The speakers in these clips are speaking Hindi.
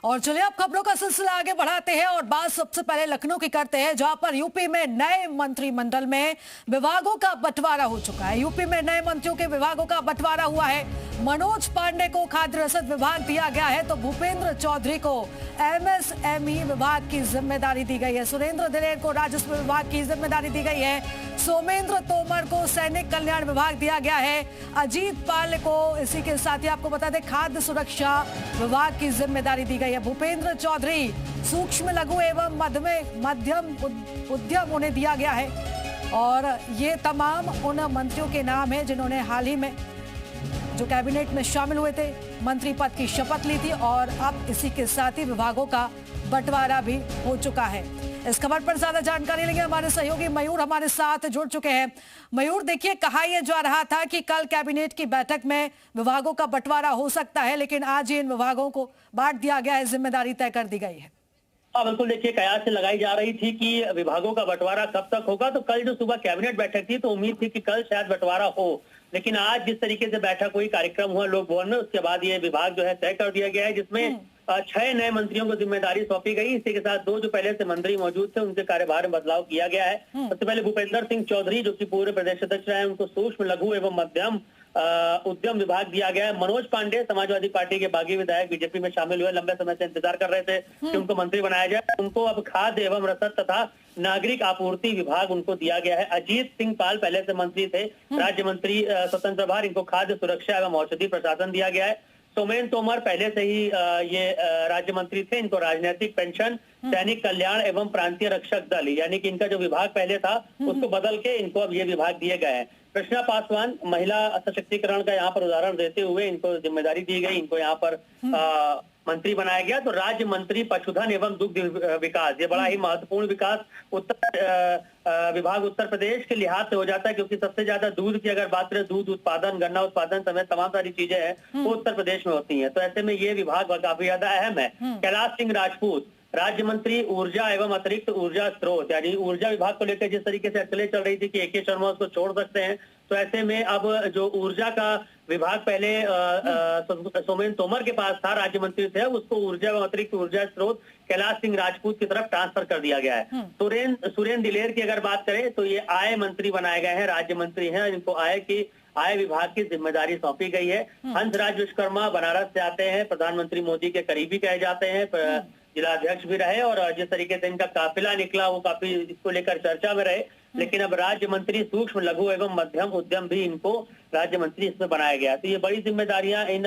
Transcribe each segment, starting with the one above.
और चलिए अब खबरों का सिलसिला आगे बढ़ाते हैं और बात सबसे पहले लखनऊ की करते हैं, जहां पर यूपी में नए मंत्रिमंडल में विभागों का बंटवारा हो चुका है। यूपी में नए मंत्रियों के विभागों का बंटवारा हुआ है। मनोज पांडे को खाद्य रसद विभाग दिया गया है तो भूपेंद्र चौधरी को एमएसएमई विभाग की जिम्मेदारी दी गई है। सुरेंद्र दिलेर को राजस्व विभाग की जिम्मेदारी दी गई है। सोमेंद्र तोमर को सैनिक कल्याण विभाग दिया गया है। अजीत पाल को, इसी के साथ ही आपको बता दें, खाद्य सुरक्षा विभाग की जिम्मेदारी दी गई है। भूपेंद्र चौधरी सूक्ष्म लघु एवं मध्यम उद्यम उन्हें दिया गया है। और ये तमाम उन मंत्रियों के नाम हैं जिन्होंने हाल ही में जो कैबिनेट में शामिल हुए थे, मंत्री पद की शपथ ली थी और अब इसी के साथ ही विभागों का बंटवारा भी हो चुका है। इस खबर पर ज्यादा जानकारी लेंगे, हमारे सहयोगी मयूर हमारे साथ जुड़ चुके हैं। मयूर, देखिए, कहा यह जा रहा था कि कल कैबिनेट की बैठक में विभागों का बंटवारा हो सकता है, लेकिन आज ही इन विभागों को बांट दिया गया है, जिम्मेदारी तय कर दी गई है। हाँ बिल्कुल, देखिए, कयास से लगाई जा रही थी कि विभागों का बंटवारा कब तक होगा। तो कल जो सुबह कैबिनेट बैठक थी तो उम्मीद थी कि कल शायद बंटवारा हो, लेकिन आज जिस तरीके से बैठक हुई, कार्यक्रम हुआ लोक भवन में, उसके बाद ये विभाग जो है तय कर दिया गया है, जिसमें 6 नए मंत्रियों को जिम्मेदारी सौंपी गई। इसी के साथ 2 जो पहले से मंत्री मौजूद थे उनके कार्यभार में बदलाव किया गया है। सबसे पहले भूपेंद्र सिंह चौधरी, जो कि पूर्व प्रदेश अध्यक्ष रहे, उनको सूक्ष्म लघु एवं मध्यम उद्यम विभाग दिया गया है। मनोज पांडे, समाजवादी पार्टी के बागी विधायक, बीजेपी में शामिल हुए, लंबे समय से इंतजार कर रहे थे कि उनको मंत्री बनाया जाए। उनको अब खाद्य एवं रसद तथा नागरिक आपूर्ति विभाग उनको दिया गया है। अजीत सिंह पाल पहले से मंत्री थे, राज्य मंत्री स्वतंत्र प्रभार, इनको खाद्य सुरक्षा एवं औषधि प्रशासन दिया गया है। सोमेन तोमर पहले से ही ये राज्य मंत्री थे, इनको राजनीतिक पेंशन, सैनिक कल्याण एवं प्रांतीय रक्षक दल, यानी कि इनका जो विभाग पहले था उसको बदल के इनको अब ये विभाग दिए गए हैं। कृष्णा पासवान, महिला सशक्तिकरण का यहाँ पर उदाहरण देते हुए इनको जिम्मेदारी दी गई, इनको यहाँ पर मंत्री बनाया गया। तो राज्य मंत्री पशुधन एवं दुग्ध विकास, ये बड़ा ही महत्वपूर्ण विकास विभाग उत्तर प्रदेश के लिहाज से हो जाता है, क्योंकि सबसे ज्यादा दूध की अगर बात करें, दूध उत्पादन, गन्ना उत्पादन समेत तमाम सारी चीजें हैं वो उत्तर प्रदेश में होती हैं। तो ऐसे में ये विभाग काफी ज्यादा अहम है। कैलाश सिंह राजपूत, राज्य मंत्री ऊर्जा एवं अतिरिक्त ऊर्जा स्रोत, यानी ऊर्जा विभाग को लेकर जिस तरीके से अटकलें चल रही थी कि AK शर्मा उसको छोड़ सकते हैं, तो ऐसे में अब जो ऊर्जा का विभाग पहले सोमेन तोमर के पास था, राज्य मंत्री थे, उसको ऊर्जा एवं अतिरिक्त ऊर्जा स्रोत कैलाश सिंह राजपूत की तरफ ट्रांसफर कर दिया गया है। सुरेंद्र दिलेर की अगर बात करें तो ये आय मंत्री बनाए गए हैं, राज्य मंत्री हैं, इनको आय विभाग की जिम्मेदारी सौंपी गई है। हंसराज विश्वकर्मा बनारस से आते हैं, प्रधानमंत्री मोदी के करीबी कहे जाते हैं, जिला अध्यक्ष भी रहे, और जिस तरीके से इनका काफिला निकला वो काफी इसको लेकर चर्चा में रहे। लेकिन अब राज्य मंत्री सूक्ष्म लघु एवं मध्यम उद्यम भी इनको राज्य मंत्री इसमें बनाया गया। तो ये बड़ी जिम्मेदारियां इन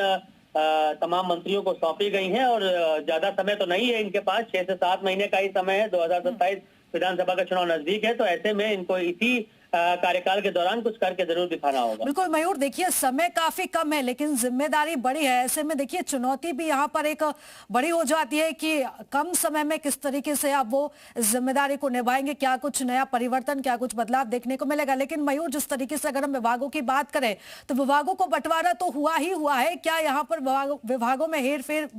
तमाम मंत्रियों को सौंपी गई हैं और ज्यादा समय तो नहीं है इनके पास, 6 से 7 महीने का ही समय है। 2027 विधानसभा का चुनाव नजदीक है, तो ऐसे में इनको इसी कार्यकाल के दौरान कुछ करके जरूर दिखाना होगा। बिल्कुल मयूर, देखिए, समय काफी कम है लेकिन जिम्मेदारी बड़ी है। ऐसे में देखिए, चुनौती भी यहाँ पर एक बड़ी हो जाती है कि कम समय में किस तरीके से आप वो जिम्मेदारी को निभाएंगे, क्या कुछ नया परिवर्तन, क्या कुछ बदलाव देखने को मिलेगा। लेकिन मयूर, जिस तरीके से अगर हम विभागों की बात करें तो विभागों को बंटवारा तो हुआ ही हुआ है, क्या यहाँ पर विभागों में हेर फेर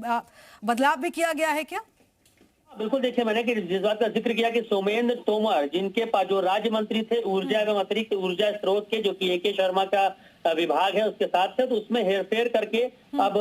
बदलाव भी किया गया है क्या? बिल्कुल, देखिए, मैंने जिस बात का जिक्र किया कि सोमेंद्र तोमर, जिनके पास जो राज्य मंत्री थे ऊर्जा एवं अतिरिक्त ऊर्जा स्रोत के, जो कि AK शर्मा का विभाग है, उसके साथ थे, तो उसमें हेरफेर करके अब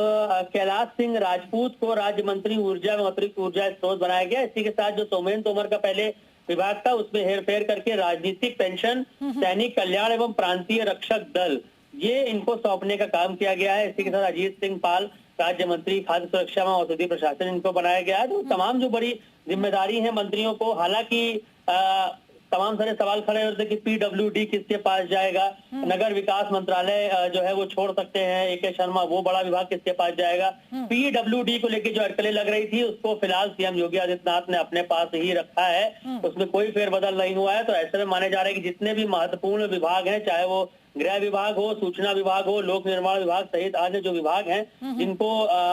कैलाश सिंह राजपूत को राज्य मंत्री ऊर्जा एवं अतिरिक्त ऊर्जा स्रोत बनाया गया। इसी के साथ जो सोमेंद्र तोमर का पहले विभाग था उसमें हेरफेर करके राजनीतिक पेंशन, सैनिक कल्याण एवं प्रांतीय रक्षक दल, ये इनको सौंपने का काम किया गया है। इसी के साथ अजीत सिंह पाल, राज्य मंत्री खाद्य सुरक्षा एवं औषधि प्रशासन, इनको बनाया गया है। तो तमाम जो बड़ी जिम्मेदारी है मंत्रियों को, हालांकि तमाम सारे सवाल खड़े होते हैं कि PWD किसके पास जाएगा, नगर विकास मंत्रालय जो है वो छोड़ सकते हैं AK शर्मा, वो बड़ा विभाग किसके पास जाएगा। PWD को लेकर जो अटकलें लग रही थी उसको फिलहाल CM योगी आदित्यनाथ ने अपने पास ही रखा है, उसमें कोई फेरबदल नहीं हुआ है। तो ऐसे में माने जा रहे हैं कि जितने भी महत्वपूर्ण विभाग हैं, चाहे वो गृह विभाग हो, सूचना विभाग हो, लोक निर्माण विभाग सहित अन्य जो विभाग हैं जिनको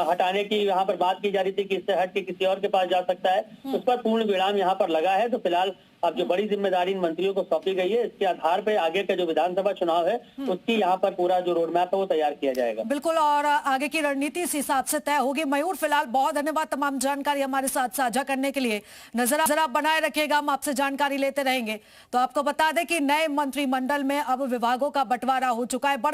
हटाने की यहाँ पर बात की जा रही थी कि इससे हट के किसी और के पास जा सकता है, उस पर पूर्ण विराम यहाँ पर लगा है। तो फिलहाल अब जो बड़ी जिम्मेदारी इन मंत्रियों को सौंपी गई है, इसके आधार पर आगे का जो विधानसभा चुनाव है उसकी यहाँ पर पूरा जो रोड मैप है वो तैयार किया जाएगा। बिल्कुल, और आगे की रणनीति इस हिसाब से तय होगी। मयूर, फिलहाल बहुत धन्यवाद तमाम जानकारी हमारे साथ साझा करने के लिए। नजर आप बनाए रखिएगा, हम आपसे जानकारी लेते रहेंगे। तो आपको बता दें कि नए मंत्रिमंडल में अब विभागों का बंटवारा हो चुका है।